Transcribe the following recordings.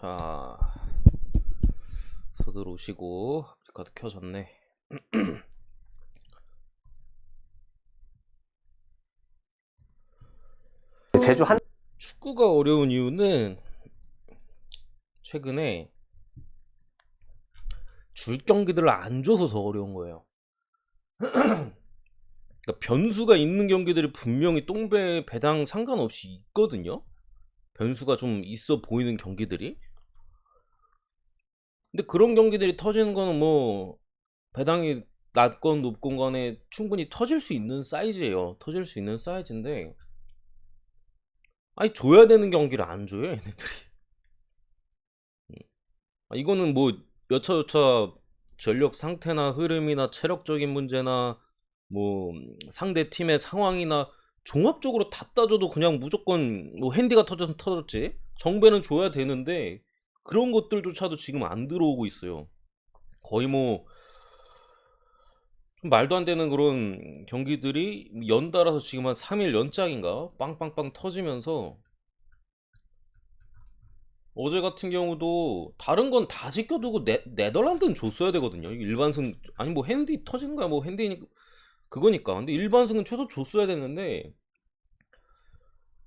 자, 서들어오시고 카드 켜졌네. 제주 한 축구가 어려운 이유는 최근에 줄 경기들을 안 줘서 더 어려운 거예요. 그러니까 변수가 있는 경기들이 분명히 똥배 배당 상관없이 있거든요. 변수가 좀 있어 보이는 경기들이. 근데 그런 경기들이 터지는 거는 뭐 배당이 낮건 높건 간에 충분히 터질 수 있는 사이즈예요. 터질 수 있는 사이즈인데 아니 줘야 되는 경기를 안 줘요 얘네들이. 이거는 뭐 여차여차 전력 상태나 흐름이나 체력적인 문제나 뭐 상대 팀의 상황이나 종합적으로 다 따져도 그냥 무조건 뭐 핸디가 터져서 터졌지 정배는 줘야 되는데 그런 것들조차도 지금 안 들어오고 있어요. 거의 뭐 좀 말도 안 되는 그런 경기들이 연달아서 지금 한 3일 연짝인가 빵빵빵 터지면서 어제 같은 경우도 다른 건 다 지켜두고 네덜란드는 줬어야 되거든요. 일반승 아니 뭐 핸디 터지는 거야 뭐 핸디니까 그거니까. 근데 일반승은 최소 줬어야 되는데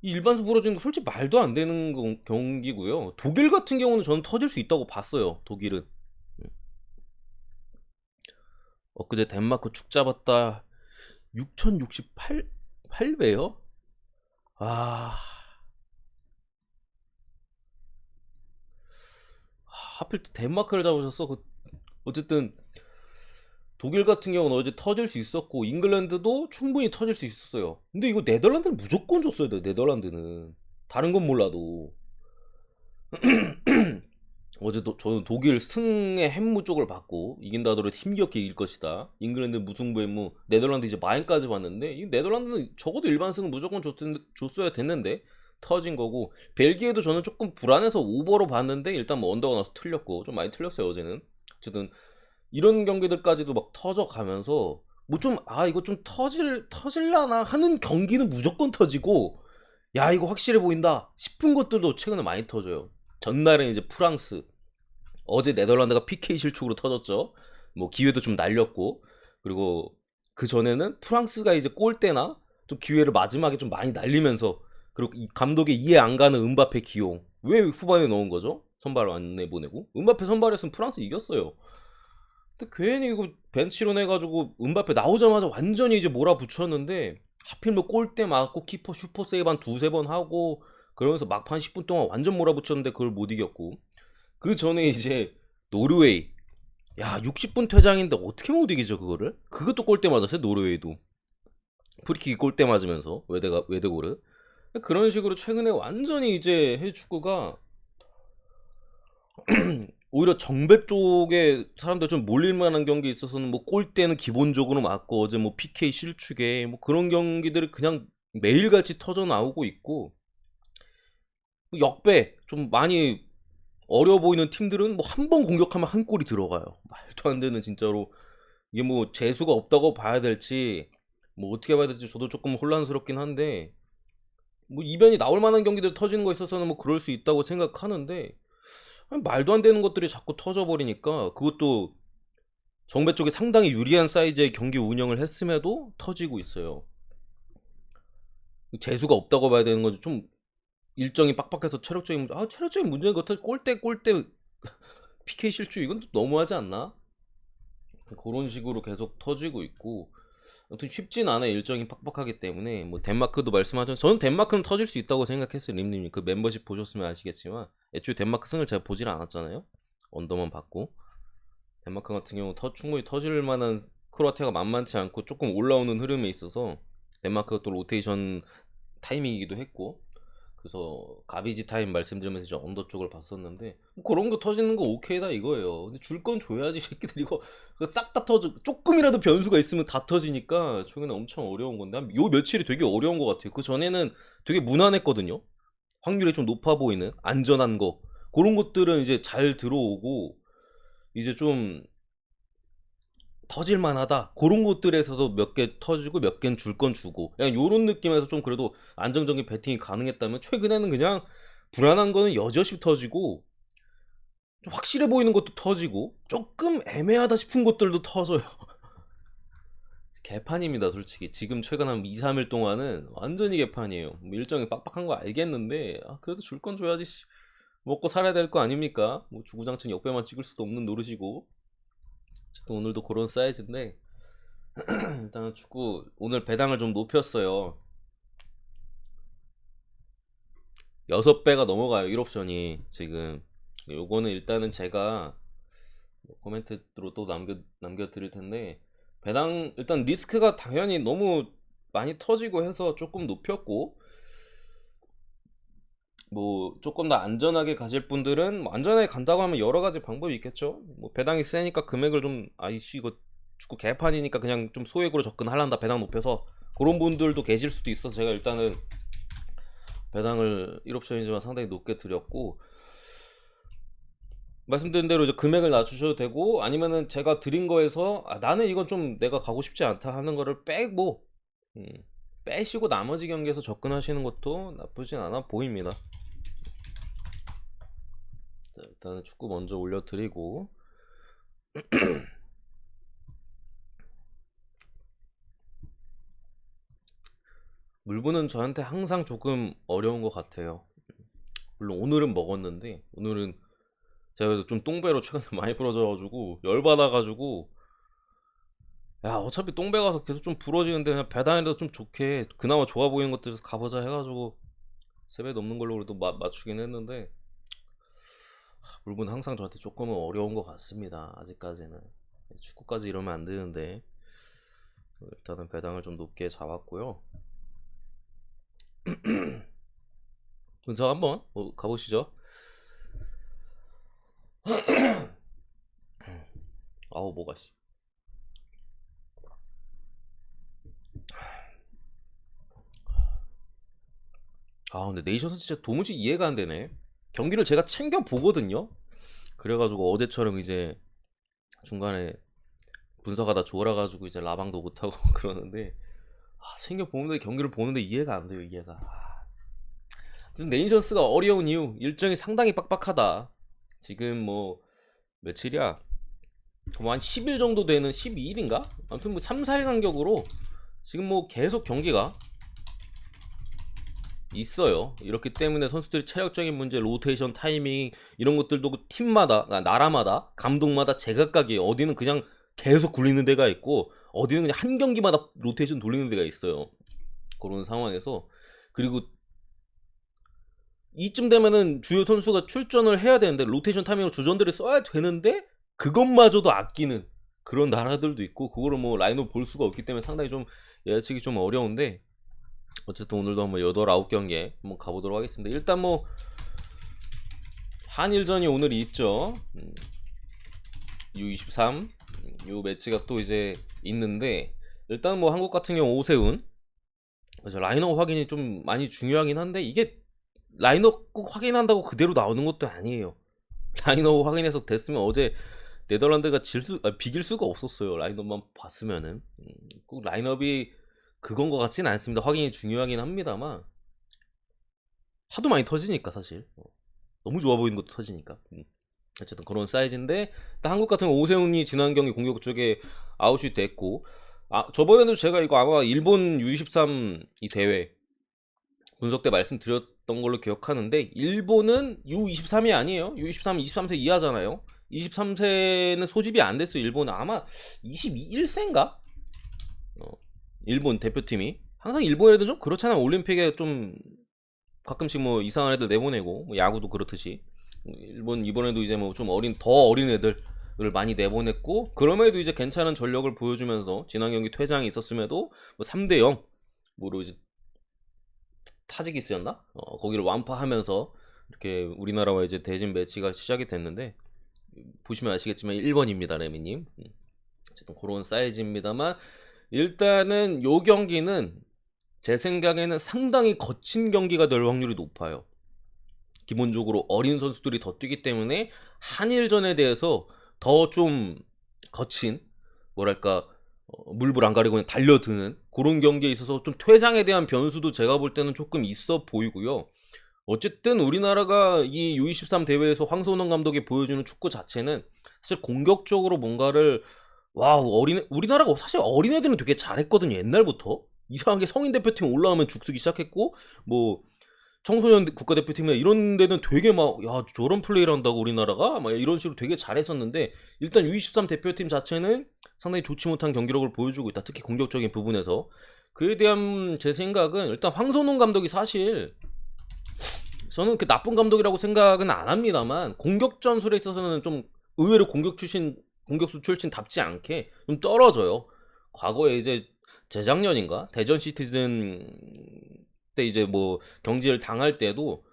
이 일반승 부러지는 거 솔직히 말도 안 되는 경기고요. 독일 같은 경우는 저는 터질 수 있다고 봤어요. 독일은 엊그제 덴마크 축 잡았다 6068 8배요? 아 하필 또 덴마크를 잡으셨어. 어쨌든 독일 같은 경우는 어제 터질 수 있었고 잉글랜드도 충분히 터질 수 있었어요. 근데 이거 네덜란드는 무조건 줬어야 돼요. 네덜란드는 다른 건 몰라도 어제 저는 독일 승의 햄무 쪽을 봤고 이긴다 하더라도 힘겹게 이길 것이다. 잉글랜드 무승부 햄무, 네덜란드 이제 마인까지 봤는데 이 네덜란드는 적어도 일반 승은 무조건 줬어야 됐는데 터진 거고 벨기에도 저는 조금 불안해서 오버로 봤는데 일단 뭐 언더가 나서 틀렸고 좀 많이 틀렸어요 어제는. 어쨌든 이런 경기들까지도 막 터져가면서 뭐 좀 이거 좀 터질라나 하는 경기는 무조건 터지고 야 이거 확실해 보인다 싶은 것들도 최근에 많이 터져요. 전날은 이제 프랑스, 어제 네덜란드가 PK 실축으로 터졌죠. 뭐 기회도 좀 날렸고 그리고 그 전에는 프랑스가 이제 골대나 좀 기회를 마지막에 좀 많이 날리면서 그리고 이 감독의 이해 안 가는 은바페 기용 왜 후반에 넣은 거죠? 선발 안 내보내고 은바페 선발했으면 프랑스 이겼어요. 근데 괜히 이거 벤치로 내가지고 은바페 나오자마자 완전히 이제 몰아붙였는데 하필 뭐 골대 맞고 키퍼 슈퍼 세이브 한 두세 번 하고 그러면서 막판 10분 동안 완전 몰아붙였는데 그걸 못 이겼고 그 전에 이제 노르웨이 야 60분 퇴장인데 어떻게 못 이기죠 그거를? 그것도 골대 맞았어요 노르웨이도. 프리킥 골대 맞으면서 외대고르 그런 식으로 최근에 완전히 이제 해외 축구가 오히려 정배 쪽에 사람들 좀 몰릴 만한 경기에 있어서는 뭐 골대는 기본적으로 맞고 어제 뭐 PK 실축에 뭐 그런 경기들이 그냥 매일같이 터져 나오고 있고 역배 좀 많이 어려워 보이는 팀들은 뭐 한 번 공격하면 한 골이 들어가요. 말도 안 되는 진짜로 이게 뭐 재수가 없다고 봐야 될지 뭐 어떻게 봐야 될지 저도 조금 혼란스럽긴 한데 뭐 이변이 나올 만한 경기들 터지는 거 있어서는 뭐 그럴 수 있다고 생각하는데 아니, 말도 안 되는 것들이 자꾸 터져버리니까 그것도 정배 쪽에 상당히 유리한 사이즈의 경기 운영을 했음에도 터지고 있어요. 재수가 없다고 봐야 되는 거죠. 좀 일정이 빡빡해서 체력적인 문제인 것 같아. 골대 PK 실축 이건 또 너무하지 않나? 그런 식으로 계속 터지고 있고 아무튼 쉽진 않아 일정이 빡빡하기 때문에 뭐 덴마크도 말씀하셨 저는 덴마크는 터질 수 있다고 생각했어요. 림님 그 멤버십 보셨으면 아시겠지만 애초에 덴마크 승을 제가 보질 않았잖아요. 언더만 받고 덴마크 같은 경우 충분히 터질 만한 크로아티아가 만만치 않고 조금 올라오는 흐름에 있어서 덴마크가 또 로테이션 타이밍이기도 했고 그래서 가비지 타임 말씀드리면서 이제 언더 쪽을 봤었는데 뭐 그런 거 터지는 거 오케이다 이거예요. 근데 줄 건 줘야지 새끼들 이거 싹 다 터져 조금이라도 변수가 있으면 다 터지니까 최근에 엄청 어려운 건데 요 며칠이 되게 어려운 것 같아요. 그 전에는 되게 무난했거든요. 확률이 좀 높아 보이는 안전한 거 그런 것들은 이제 잘 들어오고 이제 좀 터질만하다 그런 것들에서도 몇 개 터지고 몇 개는 줄 건 주고 그냥 요런 느낌에서 좀 그래도 안정적인 배팅이 가능했다면 최근에는 그냥 불안한 거는 여지없이 터지고 좀 확실해 보이는 것도 터지고 조금 애매하다 싶은 것들도 터져요. 개판입니다 솔직히. 지금 최근 한 2, 3일 동안은 완전히 개판이에요. 뭐 일정이 빡빡한 거 알겠는데 그래도 줄 건 줘야지. 먹고 살아야 될 거 아닙니까? 뭐 주구장창 역배만 찍을 수도 없는 노릇이고. 어쨌든 오늘도 그런 사이즈인데 일단은 축구 오늘 배당을 좀 높였어요. 6배가 넘어가요 1옵션이 지금. 요거는 일단은 제가 코멘트로 또 남겨드릴 텐데, 배당 일단 리스크가 당연히 너무 많이 터지고 해서 조금 높였고, 뭐 조금 더 안전하게 가실 분들은 뭐 안전하게 간다고 하면 여러 가지 방법이 있겠죠. 뭐 배당이 세니까 금액을 좀 아이씨 이거 축구 개판이니까 그냥 좀 소액으로 접근하란다 배당 높여서, 그런 분들도 계실 수도 있어서 제가 일단은 배당을 1옵션이지만 상당히 높게 드렸고, 말씀드린 대로 이제 금액을 낮추셔도 되고, 아니면은 제가 드린 거에서 나는 이건 좀 내가 가고 싶지 않다 하는 거를 빼고 빼시고 나머지 경기에서 접근하시는 것도 나쁘진 않아 보입니다. 자, 일단은 축구 먼저 올려드리고 물분은 저한테 항상 조금 어려운 것 같아요. 물론 오늘은 먹었는데, 오늘은 제가 좀 똥배로 최근에 많이 부러져가지고 열받아가지고, 야 어차피 똥배 가서 계속 좀 부러지는데 그냥 배당이라도 좀 좋게 그나마 좋아 보이는 것들에서 가보자 해가지고 3배 넘는 걸로 그래도 맞추긴 했는데, 물분 항상 저한테 조금은 어려운 것 같습니다. 아직까지는. 축구까지 이러면 안 되는데 일단은 배당을 좀 높게 잡았고요. 분석 한번 가보시죠. 아우 뭐가 씨. 근데 네이션스 진짜 도무지 이해가 안 되네. 경기를 제가 챙겨 보거든요. 그래가지고 어제처럼 이제 중간에 분석하다 졸아가지고 이제 라방도 못하고 그러는데, 챙겨 보는데 경기를 보는데 이해가 안 돼요. 이해가. 네이션스가 어려운 이유, 일정이 상당히 빡빡하다. 지금 뭐 며칠이야? 뭐 한 10일 정도 되는, 12일인가? 아무튼 뭐 3, 4일 간격으로 지금 뭐 계속 경기가 있어요. 이렇기 때문에 선수들이 체력적인 문제, 로테이션 타이밍 이런 것들도 팀마다, 나라마다, 감독마다 제각각이에요. 어디는 그냥 계속 굴리는 데가 있고, 어디는 그냥 한 경기마다 로테이션 돌리는 데가 있어요. 그런 상황에서, 그리고 이쯤 되면은 주요 선수가 출전을 해야 되는데 로테이션 타이밍으로 주전들을 써야 되는데 그것마저도 아끼는 그런 나라들도 있고, 그거를 뭐 라인업 볼 수가 없기 때문에 상당히 좀 예측이 좀 어려운데, 어쨌든 오늘도 한번 8, 9경기 한번 가보도록 하겠습니다. 일단 뭐 한일전이 오늘 있죠. U23 요 매치가 또 이제 있는데, 일단 뭐 한국 같은 경우 오세훈, 라인업 확인이 좀 많이 중요하긴 한데, 이게 라인업 꼭 확인한다고 그대로 나오는 것도 아니에요. 라인업 확인해서 됐으면 어제 네덜란드가 비길 수가 없었어요. 라인업만 봤으면은. 꼭 라인업이 그건 것 같진 않습니다. 확인이 중요하긴 합니다만 하도 많이 터지니까 사실 너무 좋아 보이는 것도 터지니까. 어쨌든 그런 사이즈인데, 한국 같은 경우 오세훈이 지난 경기 공격 쪽에 아웃이 됐고, 저번에도 제가 이거 아마 일본 U23 이 대회 분석 때 말씀드렸던 걸로 기억하는데, 일본은 U23이 아니에요. U23은 23세 이하잖아요. 23세는 소집이 안 됐어요. 일본은 아마 21세인가? 일본 대표팀이 항상 일본 애들 좀 그렇잖아요. 올림픽에 좀 가끔씩 뭐 이상한 애들 내보내고, 뭐 야구도 그렇듯이 일본 이번에도 이제 뭐 좀 더 어린 애들을 많이 내보냈고, 그럼에도 이제 괜찮은 전력을 보여주면서 지난 경기 퇴장이 있었음에도 뭐 3대 0으로 이제 타지기스였나? 거기를 완파하면서 이렇게 우리나라와 이제 대진 매치가 시작이 됐는데, 보시면 아시겠지만 1번입니다 레미님. 어쨌든 그런 사이즈입니다만, 일단은 요 경기는 제 생각에는 상당히 거친 경기가 될 확률이 높아요. 기본적으로 어린 선수들이 더 뛰기 때문에 한일전에 대해서 더 좀 거친, 뭐랄까, 물불 안 가리고 그냥 달려드는 그런 경기에 있어서 좀 퇴장에 대한 변수도 제가 볼 때는 조금 있어 보이고요. 어쨌든 우리나라가 이 U23 대회에서 황선홍 감독이 보여주는 축구 자체는 사실 공격적으로 뭔가를 와우 우리나라가 사실 어린애들은 되게 잘했거든요. 옛날부터 이상하게 성인 대표팀 올라오면 죽쓰기 시작했고 뭐 청소년 국가대표팀이나 이런 데는 되게 막 야 저런 플레이를 한다고 우리나라가 막 이런 식으로 되게 잘했었는데 일단 U23 대표팀 자체는 상당히 좋지 못한 경기력을 보여주고 있다. 특히 공격적인 부분에서 그에 대한 제 생각은 일단 황선홍 감독이 사실 저는 그 나쁜 감독이라고 생각은 안 합니다만 공격 전술에 있어서는 좀 의외로 공격수 출신답지 않게 좀 떨어져요. 과거에 이제 재작년인가 대전 시티즌 때 이제 뭐 경기를 당할 때도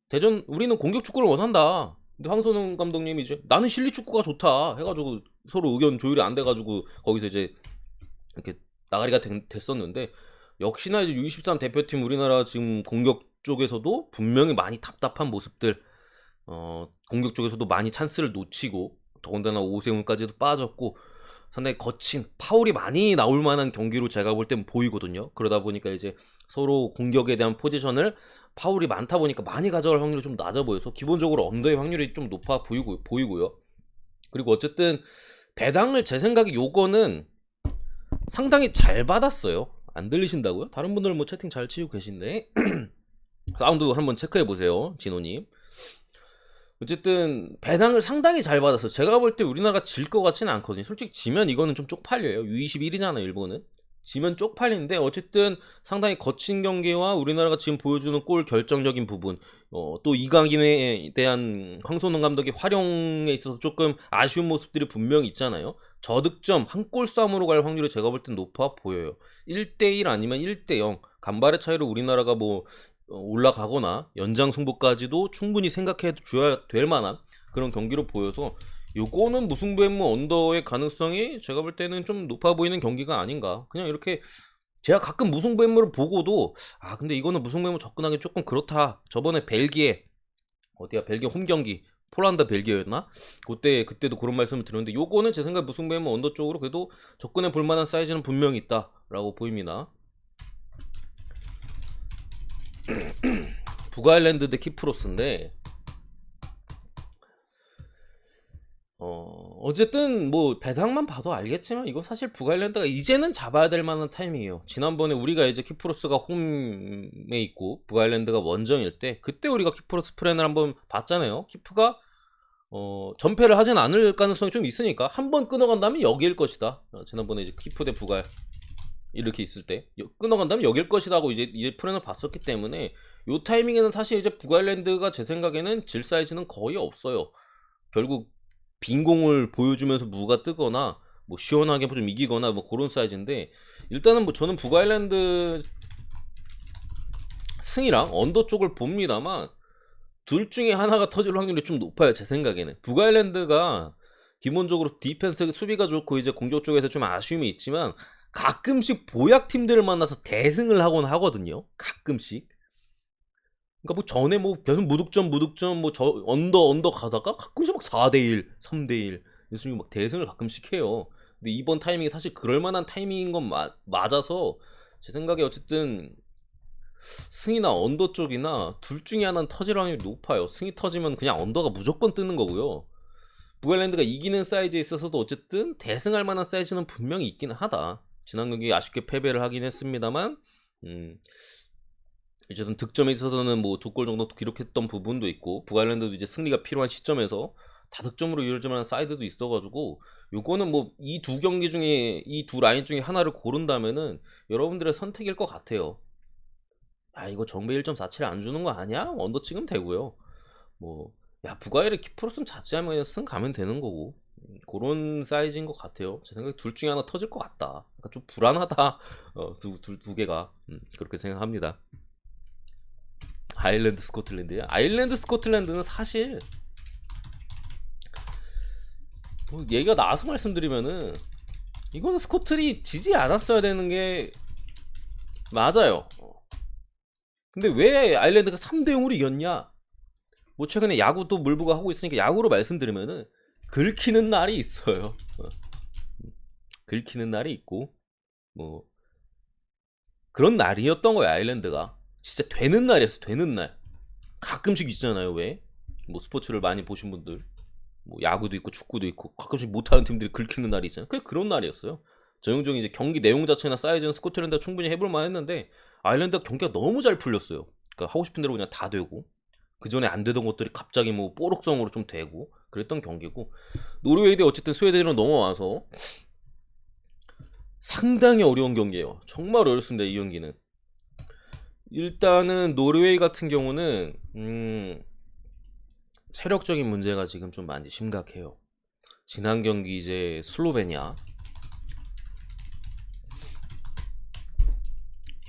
대전 우리는 공격 축구를 원한다. 근데 황선홍 감독님이 이제 나는 실리 축구가 좋다 해가지고 서로 의견 조율이 안 돼가지고 거기서 이제 이렇게 나가리가 됐었는데 역시나 이제 U23 대표팀 우리나라 지금 공격 쪽에서도 분명히 많이 답답한 모습들 공격 쪽에서도 많이 찬스를 놓치고 더군다나 오세훈까지도 빠졌고 상당히 거친 파울이 많이 나올 만한 경기로 제가 볼 땐 보이거든요. 그러다 보니까 이제 서로 공격에 대한 포지션을 파울이 많다 보니까 많이 가져갈 확률이 좀 낮아 보여서 기본적으로 언더의 확률이 좀 높아 보이고요. 그리고 어쨌든 배당을 제 생각에 요거는 상당히 잘 받았어요. 안 들리신다고요? 다른 분들은 뭐 채팅 잘 치고 계신데 사운드 한번 체크해 보세요, 진호님. 어쨌든 배당을 상당히 잘 받았어. 제가 볼 때 우리나라가 질 것 같지는 않거든요. 솔직히 지면 이거는 좀 쪽팔려요. U21이잖아 일본은. 지면 쪽팔린데 어쨌든 상당히 거친 경기와 우리나라가 지금 보여주는 골 결정적인 부분 또 이강인에 대한 황선홍 감독의 활용에 있어서 조금 아쉬운 모습들이 분명히 있잖아요. 저득점 한 골 싸움으로 갈 확률이 제가 볼 땐 높아 보여요. 1대1 아니면 1대0 간발의 차이로 우리나라가 뭐 올라가거나 연장 승부까지도 충분히 생각해 줘야 될 만한 그런 경기로 보여서 요거는 무승부의 언더의 가능성이 제가 볼 때는 좀 높아 보이는 경기가 아닌가. 그냥 이렇게 제가 가끔 무승부를 보고도 아 근데 이거는 무승부에 접근하기 조금 그렇다. 저번에 벨기에 어디야 벨기에 홈 경기 폴란드 벨기에였나? 그때도 그런 말씀을 드렸는데 요거는 제 생각에 무승부의 언더 쪽으로 그래도 접근해 볼 만한 사이즈는 분명히 있다라고 보입니다. 북아일랜드 대 키프로스인데 어쨌든 뭐 배당만 봐도 알겠지만 이거 사실 북아일랜드가 이제는 잡아야 될 만한 타이밍이에요. 지난번에 우리가 이제 키프로스가 홈에 있고 북아일랜드가 원정일 때 그때 우리가 키프로스 플랜을 한번 봤잖아요. 키프가 전패를 하진 않을 가능성이 좀 있으니까 한번 끊어간다면 여기일 것이다. 지난번에 이제 키프 대 북아 이렇게 있을 때 끊어간다면 여길 것이다 하고 이제 플랜을 봤었기 때문에 요 타이밍에는 사실 이제 북아일랜드가 제 생각에는 질 사이즈는 거의 없어요. 결국 빈 공을 보여주면서 무가 뜨거나 뭐 시원하게 좀 이기거나 뭐 그런 사이즈인데 일단은 뭐 저는 북아일랜드 승이랑 언더 쪽을 봅니다만 둘 중에 하나가 터질 확률이 좀 높아요. 제 생각에는 북아일랜드가 기본적으로 디펜스 수비가 좋고 이제 공격 쪽에서 좀 아쉬움이 있지만 가끔씩 보약 팀들을 만나서 대승을 하곤 하거든요. 가끔씩. 그러니까 뭐 전에 뭐 계속 무득점 뭐 저 언더 가다가 가끔씩 막 4대1, 3대1 이런 식으로 막 대승을 가끔씩 해요. 근데 이번 타이밍이 사실 그럴 만한 타이밍인 건 맞아서 제 생각에 어쨌든 승이나 언더 쪽이나 둘 중에 하나는 터질 확률이 높아요. 승이 터지면 그냥 언더가 무조건 뜨는 거고요. 북아일랜드가 이기는 사이즈에 있어서도 어쨌든 대승할 만한 사이즈는 분명히 있기는 하다. 지난 경기 아쉽게 패배를 하긴 했습니다만 어쨌든 득점에 있어서는 뭐 2골 정도 기록했던 부분도 있고 북아일랜드도 이제 승리가 필요한 시점에서 다득점으로 이어질 만한 사이드도 있어가지고 요거는 뭐 이 두 경기 중에 이 두 라인 중에 하나를 고른다면은 여러분들의 선택일 것 같아요. 아 이거 정배 1.47 안 주는 거 아니야? 언더 찍으면 되고요. 뭐 야 북아일의 키프로스는 자취하면 승 가면 되는 거고 그런 사이즈인 것 같아요. 제 생각에 둘 중에 하나 터질 것 같다. 그러니까 좀 불안하다. 두 개가 그렇게 생각합니다. 아일랜드 스코틀랜드야? 아일랜드 스코틀랜드는 사실 뭐 얘기가 나와서 말씀드리면은 이거는 스코틀이 지지 않았어야 되는 게 맞아요. 근데 왜 아일랜드가 3대0으로 이겼냐? 뭐 최근에 야구 또 물부가 하고 있으니까 야구로 말씀드리면은 긁히는 날이 있어요. 긁히는 날이 있고 뭐 그런 날이었던 거야 아일랜드가. 진짜 되는 날이었어. 되는 날. 가끔씩 있잖아요. 왜? 뭐 스포츠를 많이 보신 분들, 뭐 야구도 있고 축구도 있고 가끔씩 못하는 팀들이 긁히는 날이 있잖아요. 그런 날이었어요. 전형적인 이제 경기 내용 자체나 사이즈는 스코틀랜드가 충분히 해볼 만했는데 아일랜드가 경기가 너무 잘 풀렸어요. 그러니까 하고 싶은 대로 그냥 다 되고 그 전에 안 되던 것들이 갑자기 뭐 뽀록성으로 좀 되고 그랬던 경기고, 노르웨이대 어쨌든 스웨덴으로 넘어와서 상당히 어려운 경기예요. 정말 어렵습니다. 이 경기는. 일단은 노르웨이 같은 경우는 체력적인 문제가 지금 좀 많이 심각해요. 지난 경기 이제 슬로베니아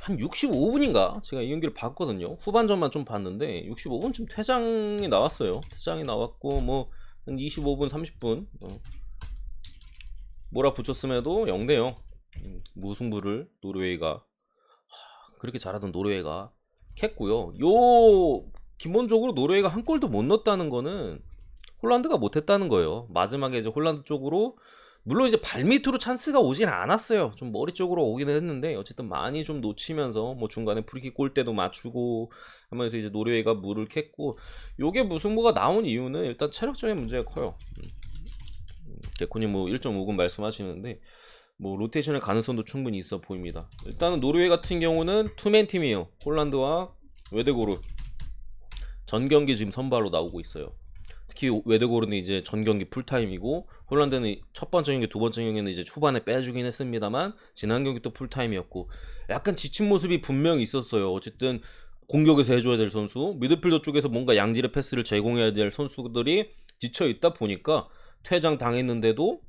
한 65분인가 제가 이 경기를 봤거든요. 후반전만 좀 봤는데 65분쯤 퇴장이 나왔어요. 퇴장이 나왔고 뭐 한 25분 30분 몰아붙였음에도 0대0 무승부를 노르웨이가, 그렇게 잘하던 노르웨이가 했고요. 기본적으로 노르웨이가 한 골도 못 넣었다는 거는 홀란드가 못했다는 거예요. 마지막에 이제 홀란드 쪽으로 물론 이제 발밑으로 찬스가 오진 않았어요. 좀 머리 쪽으로 오기는 했는데 어쨌든 많이 좀 놓치면서 뭐 중간에 프리킥 골대도 맞추고 하면서 이제 노르웨이가 물을 캤고, 요게 무승부가 나온 이유는 일단 체력적인 문제가 커요. 데코님 뭐 1.5군 말씀하시는데 뭐 로테이션의 가능성도 충분히 있어 보입니다. 일단은 노르웨이 같은 경우는 투맨 팀이에요. 홀란드와 웨데고르 전 경기 지금 선발로 나오고 있어요. 특히 웨데고르는 이제 전 경기 풀타임이고 홀란드는 첫 번째 경기 두 번째 경기는 이제 초반에 빼주긴 했습니다만 지난 경기 또 풀타임이었고 약간 지친 모습이 분명히 있었어요. 어쨌든 공격에서 해줘야 될 선수, 미드필더 쪽에서 뭔가 양질의 패스를 제공해야 될 선수들이 지쳐있다 보니까 퇴장 당했는데도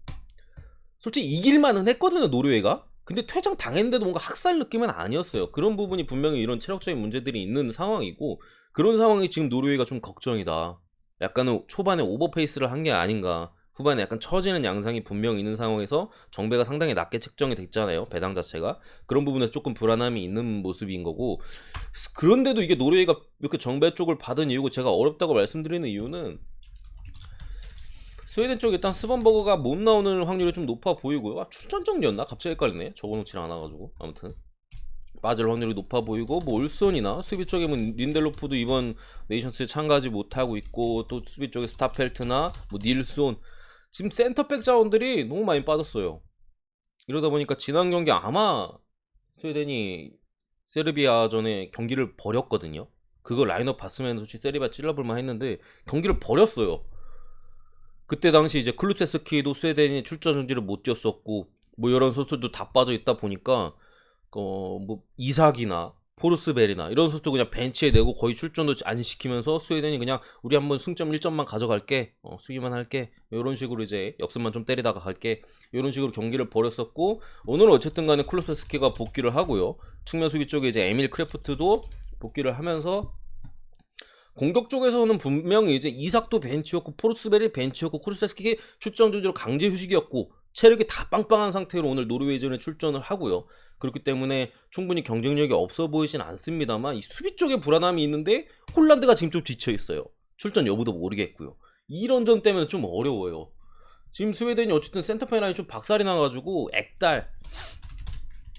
솔직히 이길만은 했거든요, 노르웨이가. 근데 퇴장 당했는데도 뭔가 학살 느낌은 아니었어요. 그런 부분이 분명히 이런 체력적인 문제들이 있는 상황이고, 그런 상황이 지금 노르웨이가 좀 걱정이다. 약간은 초반에 오버페이스를 한 게 아닌가, 후반에 약간 처지는 양상이 분명히 있는 상황에서 정배가 상당히 낮게 책정이 됐잖아요, 배당 자체가. 그런 부분에서 조금 불안함이 있는 모습인 거고, 그런데도 이게 노르웨이가 이렇게 정배 쪽을 받은 이유고, 제가 어렵다고 말씀드리는 이유는 스웨덴 쪽 일단 스번버그가 못 나오는 확률이 좀 높아 보이고요. 출전 정리였나? 갑자기 헷갈리네. 적어놓질 않아가지고. 아무튼 빠질 확률이 높아 보이고, 뭐 올손이나 수비 쪽에 뭐 린델로프도 이번 네이션스에 참가하지 못하고 있고, 또 수비 쪽에 스타펠트나 뭐 닐손, 지금 센터백 자원들이 너무 많이 빠졌어요. 이러다 보니까 지난 경기 아마 스웨덴이 세르비아전에 경기를 버렸거든요. 그거 라인업 봤으면 솔직히 세르비아 찔러볼만 했는데 경기를 버렸어요. 그때 당시 이제 클루체스키도 스웨덴이 출전 중지를 못 뛰었었고, 뭐 이런 선수들도 다 빠져 있다 보니까 뭐 이삭이나 포르스벨이나 이런 선수도 그냥 벤치에 내고 거의 출전도 안 시키면서 스웨덴이 그냥 우리 한번 승점 1점만 가져갈게, 수비만 할게, 이런 식으로 이제 역습만 좀 때리다가 갈게, 이런 식으로 경기를 벌였었고, 오늘은 어쨌든 간에 클루체스키가 복귀를 하고요. 측면 수비 쪽에 이제 에밀 크래프트도 복귀를 하면서 공격 쪽에서는 분명히 이제 이삭도 벤치였고 포르스벨이 벤치였고 쿠르세스키가 출전 조지로 강제 휴식이었고 체력이 다 빵빵한 상태로 오늘 노르웨이전에 출전을 하고요. 그렇기 때문에 충분히 경쟁력이 없어 보이진 않습니다만 이 수비 쪽에 불안함이 있는데 홀란드가 지금 좀 지쳐 있어요. 출전 여부도 모르겠고요. 이런 점 때문에 좀 어려워요. 지금 스웨덴이 어쨌든 센터페 라인이 좀 박살이 나가지고 액달,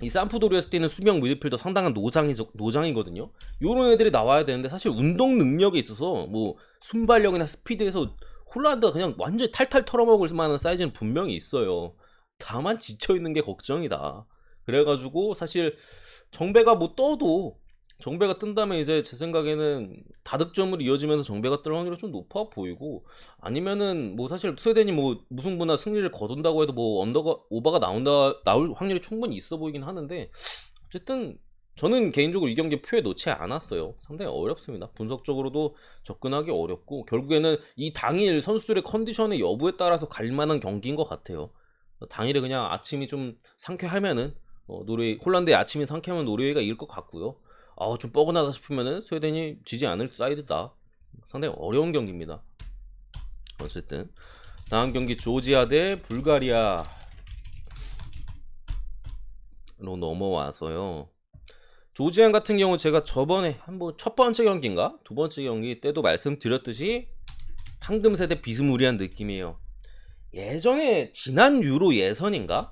이 산프도리아스 뛰는 수명 미드필더 상당한 노장이거든요. 요런 애들이 나와야 되는데 사실 운동 능력에 있어서 뭐 순발력이나 스피드에서 홀란드가 그냥 완전히 탈탈 털어먹을 만한 사이즈는 분명히 있어요. 다만 지쳐있는 게 걱정이다. 그래가지고 사실 정배가 뭐 떠도, 정배가 뜬다면 이제 제 생각에는 다득점으로 이어지면서 정배가 뜰 확률이 좀 높아 보이고, 아니면은 뭐 사실 스웨덴이 뭐 무승부나 승리를 거둔다고 해도 뭐 오버가 나올 확률이 충분히 있어 보이긴 하는데, 어쨌든 저는 개인적으로 이 경기 표에 놓지 않았어요. 상당히 어렵습니다. 분석적으로도 접근하기 어렵고, 결국에는 이 당일 선수들의 컨디션의 여부에 따라서 갈만한 경기인 것 같아요. 당일에 그냥 아침이 좀 상쾌하면은 홀란드의 아침이 상쾌하면 노르웨이가 이길 것 같고요. 좀 뻐근하다 싶으면은 스웨덴이 지지 않을 사이드다. 상당히 어려운 경기입니다. 어쨌든 다음 경기 조지아 대 불가리아로 넘어와서요. 조지아 같은 경우 제가 저번에 한번 첫 번째 경기인가 두 번째 경기 때도 말씀드렸듯이 황금세대 비스무리한 느낌이에요. 예전에 지난 유로 예선인가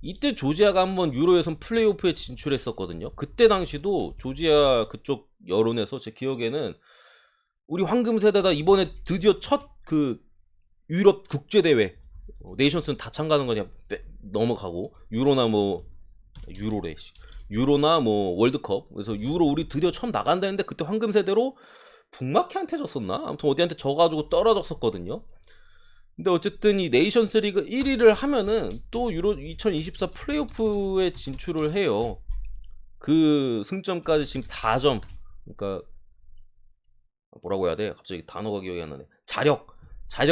이때 조지아가 한번 유로 예선 플레이오프에 진출했었거든요. 그때 당시도 조지아 그쪽 여론에서 제 기억에는 우리 황금 세대다, 이번에 드디어 첫 그 유럽 국제 대회, 네이션스는 다 참가하는 거냐 넘어가고, 유로나 뭐 유로나 뭐 월드컵, 그래서 유로 우리 드디어 처음 나간다 했는데 그때 황금 세대로 북마케한테 졌었나? 아무튼 어디한테 져가지고 떨어졌었거든요. 근데 어쨌든 이 네이션스 리그 1위를 하면은 또 유로 2024 플레이오프에 진출을 해요. 그 승점까지 지금 4점. 그러니까 뭐라고 해야 돼? 갑자기 단어가 기억이 안 나네. 자력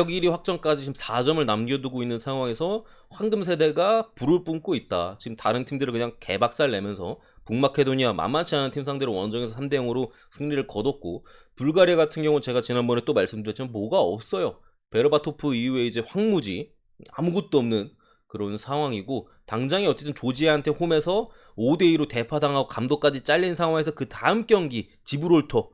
1위 확정까지 지금 4점을 남겨두고 있는 상황에서 황금 세대가 불을 뿜고 있다. 지금 다른 팀들을 그냥 개박살 내면서 북마케도니아 만만치 않은 팀 상대로 원정에서 3대0으로 승리를 거뒀고, 불가리아 같은 경우는 제가 지난번에 또 말씀드렸지만 뭐가 없어요. 베르바토프 이후에 이제 황무지, 아무것도 없는 그런 상황이고, 당장에 어쨌든 조지아한테 홈에서 5대2로 대파당하고 감독까지 잘린 상황에서 그 다음 경기 지브롤터,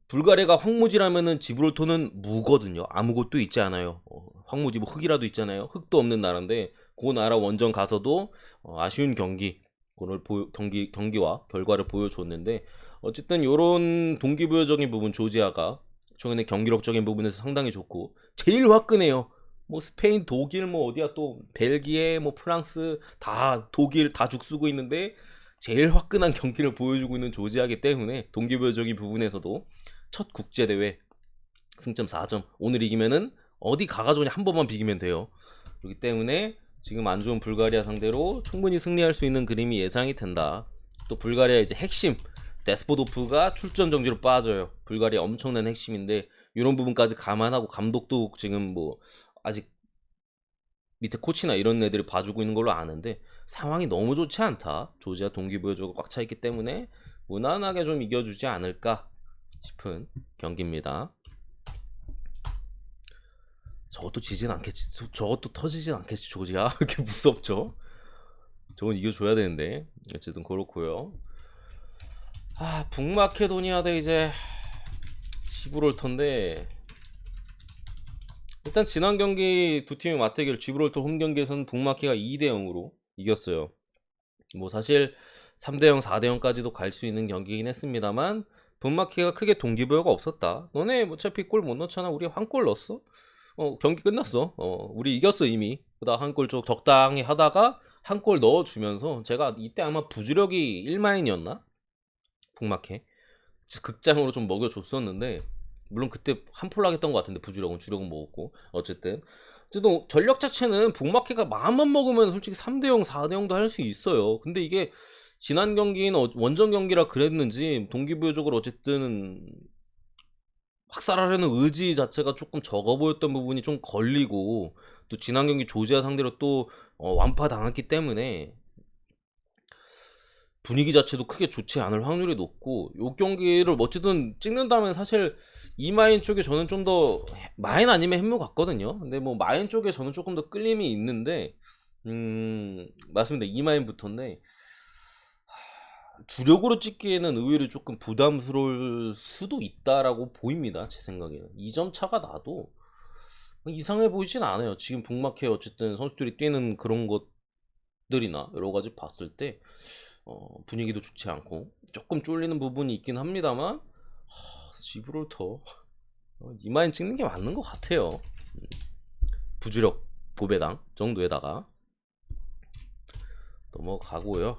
불가리아가 황무지라면은 지브롤터는 무거든요. 아무것도 있지 않아요. 황무지 뭐 흙이라도 있잖아요. 흙도 없는 나라인데 그 나라 원정 가서도 아쉬운 경기와 결과를 보여줬는데, 어쨌든 요런 동기부여적인 부분 조지아가 최근에 경기력적인 부분에서 상당히 좋고, 제일 화끈해요. 뭐 스페인, 독일, 뭐 어디야 또 벨기에, 뭐 프랑스 다 독일 다 죽쓰고 있는데 제일 화끈한 경기를 보여주고 있는 조지아기 때문에 동기부여적인 부분에서도 첫 국제대회 승점 4점, 오늘 이기면은 어디 가가지고 그냥 한 번만 비기면 돼요. 그렇기 때문에 지금 안 좋은 불가리아 상대로 충분히 승리할 수 있는 그림이 예상이 된다. 또 불가리아 이제 핵심 데스포도프가 출전 정지로 빠져요. 불가리아 엄청난 핵심인데 이런 부분까지 감안하고, 감독도 지금 뭐 아직 밑에 코치나 이런 애들이 봐주고 있는 걸로 아는데 상황이 너무 좋지 않다. 조지아 동기부여적으로 꽉 차 있기 때문에 무난하게 좀 이겨주지 않을까 싶은 경기입니다. 저것도 지진 않겠지. 저것도 터지진 않겠지. 조지아 이렇게 무섭죠. 저건 이겨줘야 되는데. 어쨌든 그렇고요. 북마케도니아 대 이제 지브롤터인데, 일단 지난 경기 두 팀의 맞대결, 지브롤터 홈 경기에서는 북마케가 2대0으로 이겼어요. 뭐 사실 3대0, 4대0까지도 갈 수 있는 경기이긴 했습니다만 북마케가 크게 동기부여가 없었다. 너네 어차피 골 못 넣잖아. 우리 한 골 넣었어. 경기 끝났어. 우리 이겼어 이미. 그다음 한 골 좀 적당히 하다가 한 골 넣어주면서, 제가 이때 아마 부주력이 1마인이었나? 북마케 극장으로 좀 먹여줬었는데, 물론 그때 한폴락 했던 것 같은데 주력은 먹었고, 어쨌든 전력 자체는 북마케가 마음만 먹으면 솔직히 3대0, 4대0도 할 수 있어요. 근데 이게 지난 경기는 원정 경기라 그랬는지 동기부여적으로 어쨌든 확살하려는 의지 자체가 조금 적어 보였던 부분이 좀 걸리고, 또 지난 경기 조지아 상대로 또 완파 당했기 때문에 분위기 자체도 크게 좋지 않을 확률이 높고, 요 경기를 어쨌든 찍는다면 사실 이마인 쪽에 저는 좀 더, 마인 아니면 햄무 같거든요. 근데 뭐 마인 쪽에 저는 조금 더 끌림이 있는데, 맞습니다. 이마인부터인데 주력으로 찍기에는 의외로 조금 부담스러울 수도 있다라고 보입니다. 제 생각에는 2점 차가 나도 이상해 보이진 않아요. 지금 북마케 어쨌든 선수들이 뛰는 그런 것들이나 여러 가지 봤을 때 분위기도 좋지 않고 조금 쫄리는 부분이 있긴 합니다만, 지브롤터 이마인 찍는 게 맞는 것 같아요. 부주력 고배당 정도에다가 넘어가고요.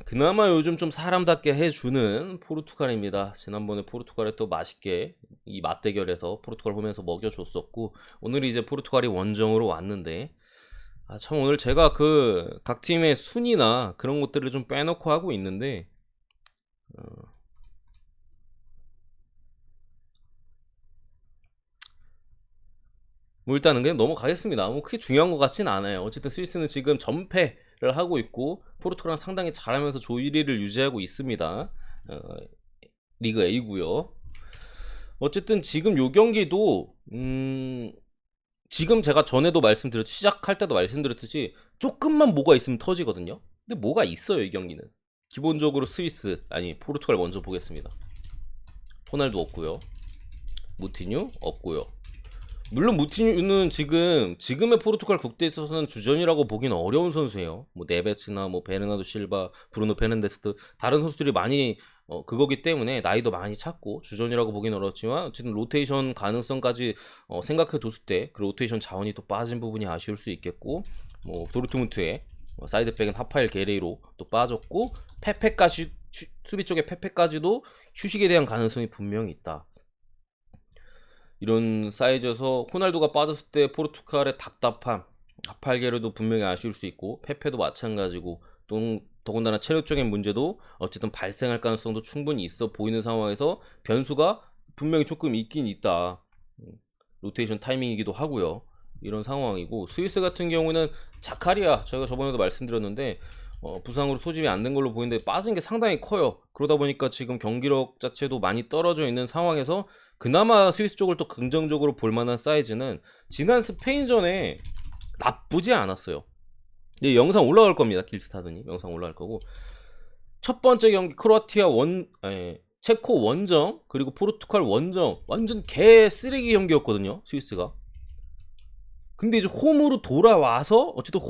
그나마 요즘 좀 사람답게 해주는 포르투갈입니다. 지난번에 포르투갈에 또 맛있게 이 맞대결에서 포르투갈 홈에서 먹여줬었고, 오늘 이제 포르투갈이 원정으로 왔는데, 참 오늘 제가 그 각 팀의 순위나 그런 것들을 좀 빼놓고 하고 있는데, 뭐 일단은 그냥 넘어가겠습니다. 뭐 크게 중요한 것 같진 않아요. 어쨌든 스위스는 지금 전패를 하고 있고 포르투갈은 상당히 잘하면서 조 1위를 유지하고 있습니다. 리그 A고요. 어쨌든 지금 요 경기도 지금 제가 전에도 말씀드렸듯이, 시작할 때도 말씀드렸듯이 조금만 뭐가 있으면 터지거든요. 근데 뭐가 있어요 이 경기는. 기본적으로 포르투갈 먼저 보겠습니다. 호날두 없고요. 무티뉴 없고요. 물론 무티뉴는 지금의 포르투갈 국대에 있어서는 주전이라고 보기는 어려운 선수예요. 뭐 네베스나 뭐 베르나르도 실바, 브루노 페르난데스 다른 선수들이 많이 그거기 때문에 나이도 많이 찼고 주전이라고 보기는 어렵지만 어쨌든 로테이션 가능성까지 생각해 뒀을 때 그 로테이션 자원이 또 빠진 부분이 아쉬울 수 있겠고, 뭐 도르트문트의 사이드백은 하파엘 게레이로 또 빠졌고, 페페까지 수비 쪽에 페페까지도 휴식에 대한 가능성이 분명히 있다. 이런 사이즈여서 호날두가 빠졌을 때 포르투갈의 답답함, 하팔게르도 분명히 아쉬울 수 있고 페페도 마찬가지고, 또 더군다나 체력적인 문제도 어쨌든 발생할 가능성도 충분히 있어 보이는 상황에서 변수가 분명히 조금 있긴 있다. 로테이션 타이밍이기도 하고요. 이런 상황이고, 스위스 같은 경우는 자카리아, 저희가 저번에도 말씀드렸는데 부상으로 소집이 안 된 걸로 보이는데 빠진 게 상당히 커요. 그러다 보니까 지금 경기력 자체도 많이 떨어져 있는 상황에서 그나마 스위스 쪽을 또 긍정적으로 볼 만한 사이즈는 지난 스페인전에 나쁘지 않았어요. 이 영상 올라갈 겁니다. 길스타드님 영상 올라갈 거고, 첫 번째 경기 크로아티아 체코 원정 그리고 포르투갈 원정 완전 개 쓰레기 경기였거든요, 스위스가. 근데 이제 홈으로 돌아와서 어쨌든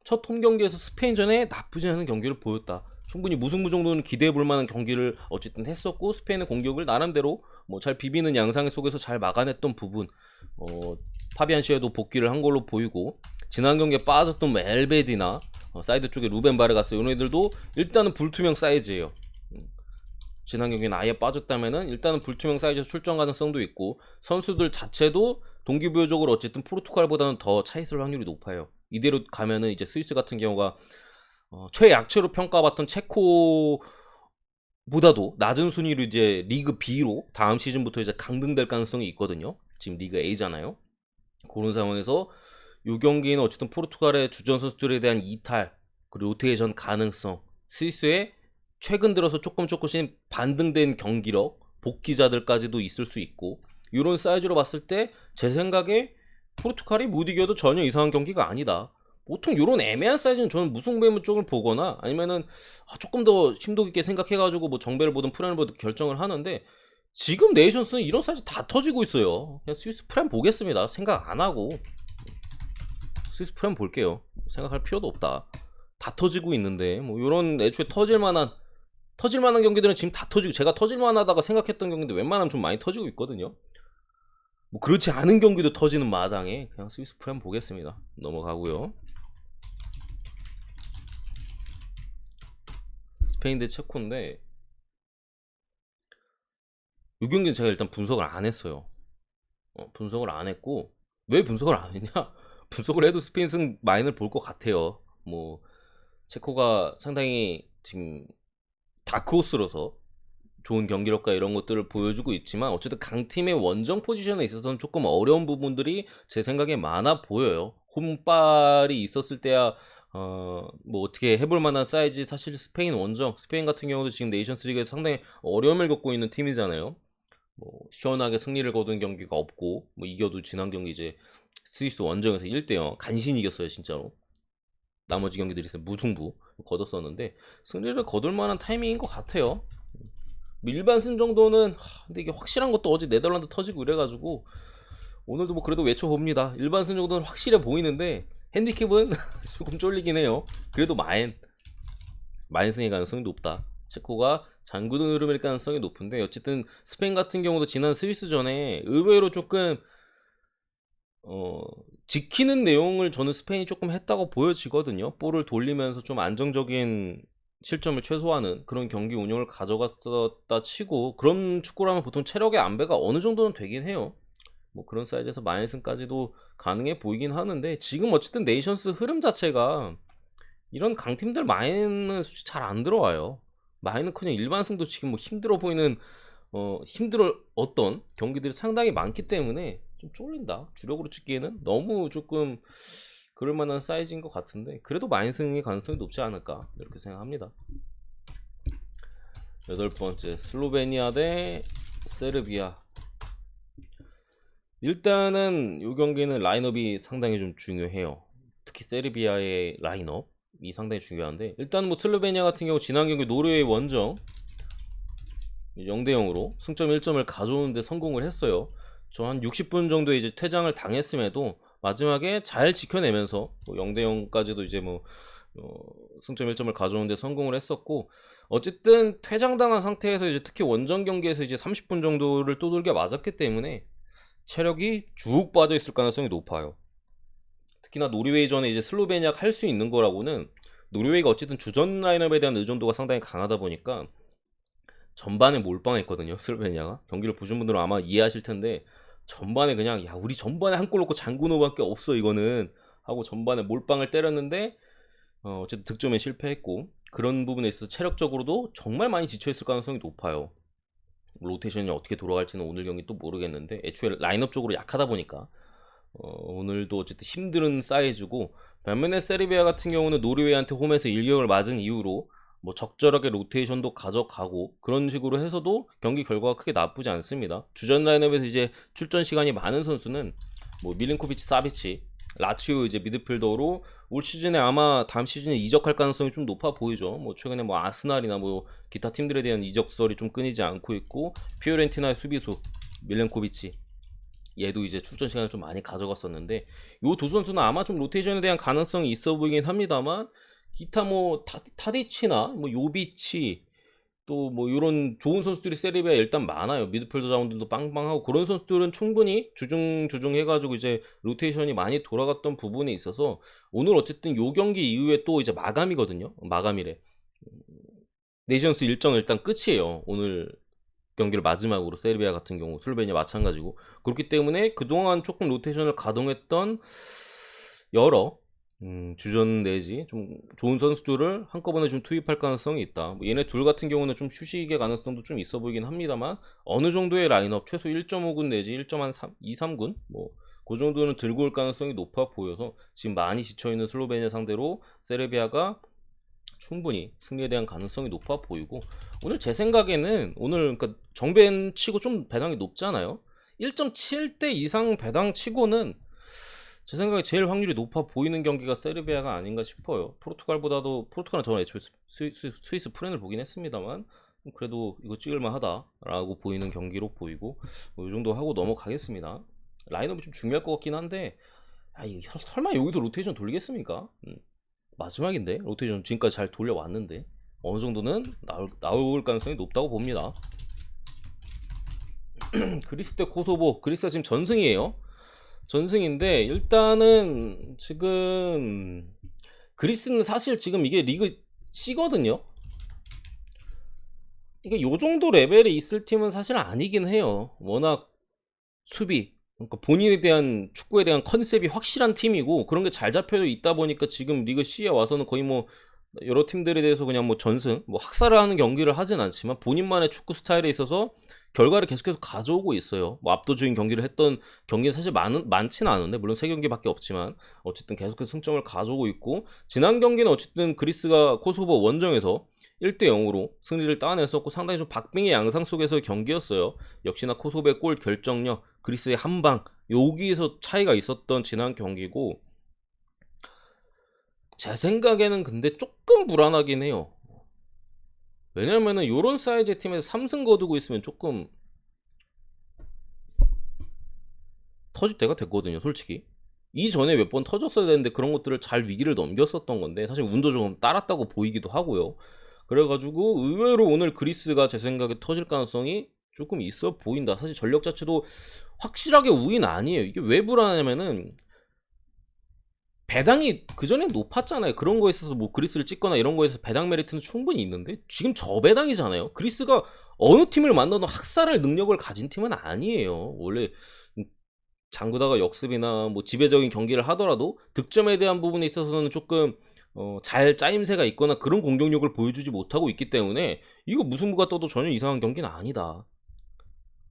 첫 홈 경기에서 스페인전에 나쁘지 않은 경기를 보였다. 충분히 무승부 정도는 기대해 볼 만한 경기를 어쨌든 했었고, 스페인의 공격을 나름대로 뭐 잘 비비는 양상 속에서 잘 막아냈던 부분, 파비안 시에도 복귀를 한 걸로 보이고, 지난 경기에 빠졌던 뭐 엘베디나 사이드 쪽에 루벤 바르가스 이런 애들도 일단은 불투명 사이즈예요. 지난 경기는 아예 빠졌다면은 일단은 불투명 사이즈 출전 가능성도 있고, 선수들 자체도 동기부여적으로 어쨌든 포르투갈보다는 더 차 있을 확률이 높아요. 이대로 가면은 이제 스위스 같은 경우가 최약체로 평가받던 체코보다도 낮은 순위로 이제 리그 B로 다음 시즌부터 이제 강등될 가능성이 있거든요. 지금 리그 A잖아요. 그런 상황에서 이 경기는 어쨌든 포르투갈의 주전 선수들에 대한 이탈 그리고 로테이션 가능성, 스위스의 최근 들어서 조금씩 반등된 경기력, 복귀자들까지도 있을 수 있고, 이런 사이즈로 봤을 때 제 생각에 포르투갈이 못 이겨도 전혀 이상한 경기가 아니다. 보통 이런 애매한 사이즈는 저는 무승부의 쪽을 보거나 아니면은 조금 더 심도 깊게 생각해가지고 뭐 정배를 보든 프렌을 보든 결정을 하는데, 지금 네이션스는 이런 사이즈 다 터지고 있어요. 그냥 스위스 프렌 보겠습니다. 생각 안 하고 스위스 프렌 볼게요. 생각할 필요도 없다. 다 터지고 있는데 뭐 이런 애초에 터질 만한 경기들은 지금 다 터지고, 제가 터질 만하다가 생각했던 경기인데 웬만하면 좀 많이 터지고 있거든요. 뭐 그렇지 않은 경기도 터지는 마당에 그냥 스위스 프렘 보겠습니다. 넘어가고요. 스페인 대 체코인데 이 경기는 제가 일단 분석을 안 했어요. 분석을 안 했고, 왜 분석을 안 했냐? 분석을 해도 스페인 승 마인을 볼 것 같아요. 뭐 체코가 상당히 지금 다크호스로서 좋은 경기력과 이런 것들을 보여주고 있지만, 어쨌든 강팀의 원정 포지션에 있어서는 조금 어려운 부분들이 제 생각에 많아 보여요. 홈발이 있었을 때야 뭐 어떻게 해볼 만한 사이즈, 사실 스페인 같은 경우도 지금 네이션스 리그에서 상당히 어려움을 겪고 있는 팀이잖아요. 뭐 시원하게 승리를 거둔 경기가 없고, 뭐 이겨도 지난 경기 이제 스위스 원정에서 1대0 간신히 이겼어요 진짜로. 나머지 경기들에서 무승부 거뒀었는데 승리를 거둘 만한 타이밍인 것 같아요. 일반 승 정도는 근데 이게 확실한 것도 어제 네덜란드 터지고 이래가지고 오늘도 뭐 그래도 외쳐봅니다. 일반 승 정도는 확실해 보이는데 핸디캡은 조금 쫄리긴 해요. 그래도 마인승의 가능성이 높다. 체코가 잠그는 흐름일 가능성이 높은데, 어쨌든 스페인 같은 경우도 지난 스위스전에 의외로 조금 지키는 내용을 저는 스페인이 조금 했다고 보여지거든요. 볼을 돌리면서 좀 안정적인 실점을 최소화하는 그런 경기 운영을 가져갔다 치고, 그런 축구라면 보통 체력의 안배가 어느 정도는 되긴 해요. 뭐 그런 사이즈에서 마이너스까지도 가능해 보이긴 하는데, 지금 어쨌든 네이션스 흐름 자체가 이런 강팀들 마이는 솔직히 잘 안 들어와요. 마이는 그냥 일반승도 지금 뭐 힘들어 보이는 힘들어 어떤 경기들이 상당히 많기 때문에 좀 쫄린다. 주력으로 찍기에는 너무 조금 그럴 만한 사이즈인 것 같은데, 그래도 마인승의 가능성이 높지 않을까 이렇게 생각합니다. 8번째 슬로베니아 대 세르비아. 일단은 이 경기는 라인업이 상당히 좀 중요해요. 특히 세르비아의 라인업이 상당히 중요한데, 일단 뭐 슬로베니아 같은 경우 지난 경기 노르웨이 원정 0대0으로 승점 1점을 가져오는데 성공을 했어요. 저 한 60분 정도 이제 퇴장을 당했음에도 마지막에 잘 지켜내면서 뭐 0대 0까지도 이제 뭐 승점 1점을 가져오는데 성공을 했었고, 어쨌든 퇴장당한 상태에서 이제 특히 원정 경기에서 이제 30분 정도를 두들겨 맞았기 때문에 체력이 쭉 빠져 있을 가능성이 높아요. 특히나 노르웨이전에 이제 슬로베니아가 할 수 있는 거라고는, 노르웨이가 어쨌든 주전 라인업에 대한 의존도가 상당히 강하다 보니까 전반에 몰빵했거든요. 슬로베니아가 경기를 보신 분들은 아마 이해하실 텐데, 전반에 그냥 야 우리 전반에 한 골 넣고 장군호밖에 없어 이거는 하고 전반에 몰빵을 때렸는데 어쨌든 득점에 실패했고, 그런 부분에 있어서 체력적으로도 정말 많이 지쳐있을 가능성이 높아요. 로테이션이 어떻게 돌아갈지는 오늘 경기 또 모르겠는데, 애초에 라인업 쪽으로 약하다 보니까 오늘도 어쨌든 힘든 사이즈고, 반면에 세르비아 같은 경우는 노르웨이한테 홈에서 일격을 맞은 이후로 뭐 적절하게 로테이션도 가져가고 그런 식으로 해서도 경기 결과가 크게 나쁘지 않습니다. 주전 라인업에서 이제 출전 시간이 많은 선수는 뭐 밀린코비치, 사비치, 라치오 이제 미드필더로 올 시즌에 아마 다음 시즌에 이적할 가능성이 좀 높아 보이죠. 뭐 최근에 뭐 아스날이나 뭐 기타 팀들에 대한 이적설이 좀 끊이지 않고 있고, 피오렌티나의 수비수 밀렌코비치, 얘도 이제 출전 시간을 좀 많이 가져갔었는데, 요 두 선수는 아마 좀 로테이션에 대한 가능성이 있어 보이긴 합니다만, 기타 뭐 타디치나 뭐 요비치 또 뭐 이런 좋은 선수들이 세리비아에 일단 많아요. 미드필더 자원들도 빵빵하고, 그런 선수들은 충분히 주중 해가지고 이제 로테이션이 많이 돌아갔던 부분에 있어서 오늘 어쨌든 요 경기 이후에 또 이제 마감이거든요. 마감이래. 네이션스 일정 일단 끝이에요. 오늘 경기를 마지막으로 세르비아 같은 경우 슬로베니아 마찬가지고, 그렇기 때문에 그동안 조금 로테이션을 가동했던 여러 주전 내지 좀 좋은 선수들을 한꺼번에 좀 투입할 가능성이 있다. 뭐 얘네 둘 같은 경우는 좀 휴식의 가능성도 좀 있어 보이긴 합니다만, 어느 정도의 라인업 최소 1.5군 내지 1.3, 2, 3군 뭐 그 정도는 들고 올 가능성이 높아 보여서 지금 많이 지쳐있는 슬로베니아 상대로 세르비아가 충분히 승리에 대한 가능성이 높아 보이고, 오늘 제 생각에는 오늘 그러니까 정배는 치고 좀 배당이 높잖아요. 1.7대 이상 배당 치고는 제 생각에 제일 확률이 높아 보이는 경기가 세르비아가 아닌가 싶어요. 포르투갈은 저는 애초에 스위스 프렌을 보긴 했습니다만, 그래도 이거 찍을만 하다라고 보이는 경기로 보이고, 뭐이 정도 하고 넘어가겠습니다. 라인업이 좀 중요할 것 같긴 한데, 설마 여기서 로테이션 돌리겠습니까? 마지막인데 로테이션 지금까지 잘 돌려왔는데 어느 정도는 나올 가능성이 높다고 봅니다. 그리스 대 코소보, 그리스가 지금 전승이에요. 전승인데 일단은 지금 그리스는 사실 지금 이게 리그 C거든요. 이게 요 정도 레벨에 있을 팀은 사실 아니긴 해요. 워낙 수비, 그러니까 본인에 대한 축구에 대한 컨셉이 확실한 팀이고 그런 게 잘 잡혀 있다 보니까 지금 리그 C에 와서는 거의 뭐 여러 팀들에 대해서 그냥 뭐 전승, 뭐 학살을 하는 경기를 하진 않지만 본인만의 축구 스타일에 있어서 결과를 계속해서 가져오고 있어요. 뭐 압도적인 경기를 했던 경기는 사실 많지는 않은데, 물론 3경기밖에 없지만 어쨌든 계속해서 승점을 가져오고 있고, 지난 경기는 어쨌든 그리스가 코소보 원정에서 1대 0으로 승리를 따냈었고 상당히 좀 박빙의 양상 속에서의 경기였어요. 역시나 코소보의 골 결정력, 그리스의 한방, 여기에서 차이가 있었던 지난 경기고, 제 생각에는 근데 조금 불안하긴 해요. 왜냐면은 요런 사이즈의 팀에서 3승 거두고 있으면 조금 터질 때가 됐거든요, 솔직히. 이전에 몇 번 터졌어야 되는데 그런 것들을 잘 위기를 넘겼었던 건데, 사실 운도 조금 따랐다고 보이기도 하고요. 그래가지고 의외로 오늘 그리스가 제 생각에 터질 가능성이 조금 있어 보인다. 사실 전력 자체도 확실하게 우위는 아니에요. 이게 왜 불안하냐면은 배당이 그전에 높았잖아요. 그런 거에 있어서 뭐 그리스를 찍거나 이런 거에 서 배당 메리트는 충분히 있는데 지금 저배당이잖아요. 그리스가 어느 팀을 만나도 학살할 능력을 가진 팀은 아니에요. 원래 장구다가 역습이나 뭐 지배적인 경기를 하더라도 득점에 대한 부분에 있어서는 조금 잘 짜임새가 있거나 그런 공격력을 보여주지 못하고 있기 때문에 이거 무승부가 떠도 전혀 이상한 경기는 아니다.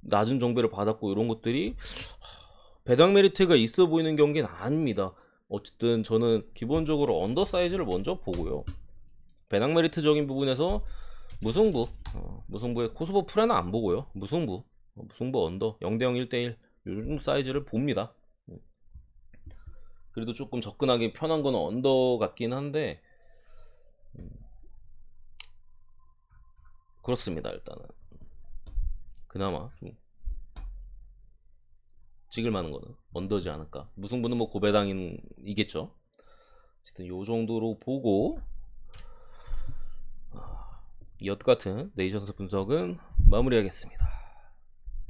낮은 정배를 받았고 이런 것들이 배당 메리트가 있어 보이는 경기는 아닙니다. 어쨌든 저는 기본적으로 언더 사이즈를 먼저 보고요. 배당 메리트적인 부분에서 무승부의 코스보 프레는 안 보고요. 무승부 언더 0대0 1대1 요즘 사이즈를 봅니다. 그래도 조금 접근하기 편한 건 언더 같긴 한데 그렇습니다. 일단은 그나마 좀 찍을 만한 거는 언더지 않을까. 무승부는 뭐 고배당이겠죠. 어쨌든 요 정도로 보고 이 같은 네이션스 분석은 마무리하겠습니다.